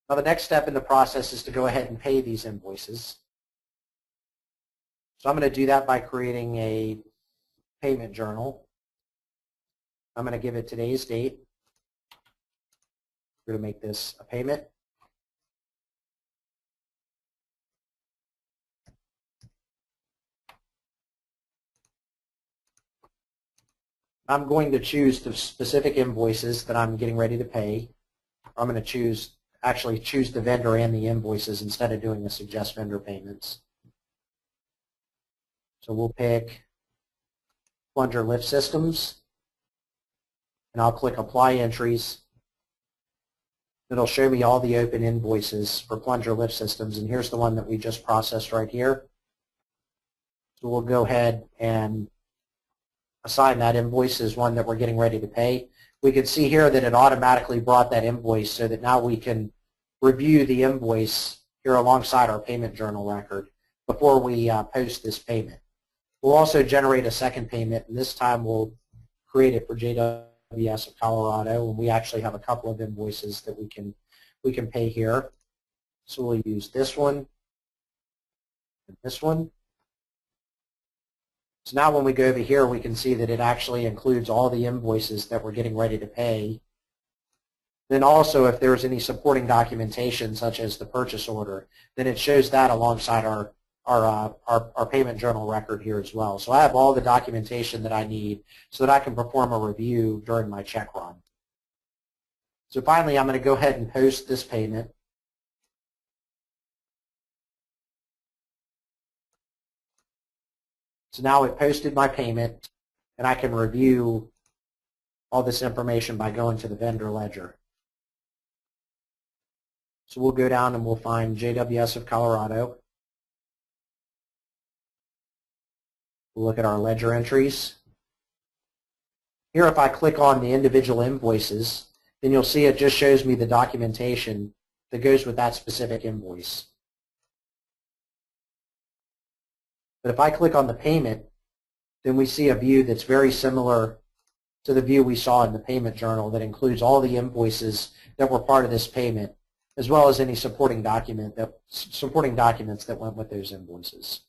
Now the next step in the process is to go ahead and pay these invoices. So I'm going to do that by creating a payment journal. I'm going to give it today's date. We're going to make this a payment. I'm going to choose the specific invoices that I'm getting ready to pay. I'm going to actually choose the vendor and the invoices instead of doing the suggest vendor payments. So we'll pick Plunger Lift Systems, and I'll click Apply Entries. It'll show me all the open invoices for Plunger Lift Systems, and here's the one that we just processed right here. So we'll go ahead and assign that invoice as one that we're getting ready to pay. We can see here that it automatically brought that invoice so that now we can review the invoice here alongside our payment journal record before we post this payment. We'll also generate a second payment, and this time we'll create it for JWS of Colorado, and we actually have a couple of invoices that we can pay here. So we'll use this one and this one. So now when we go over here, we can see that it actually includes all the invoices that we're getting ready to pay. Then also, if there's any supporting documentation, such as the purchase order, then it shows that alongside our payment journal record here as well. So I have all the documentation that I need so that I can perform a review during my check run. So finally, I'm going to go ahead and post this payment. So now it posted my payment, and I can review all this information by going to the vendor ledger. So we'll go down and we'll find JWS of Colorado. We'll look at our ledger entries. Here, if I click on the individual invoices, then you'll see it just shows me the documentation that goes with that specific invoice. But if I click on the payment, then we see a view that's very similar to the view we saw in the payment journal that includes all the invoices that were part of this payment, as well as any supporting documents that went with those invoices.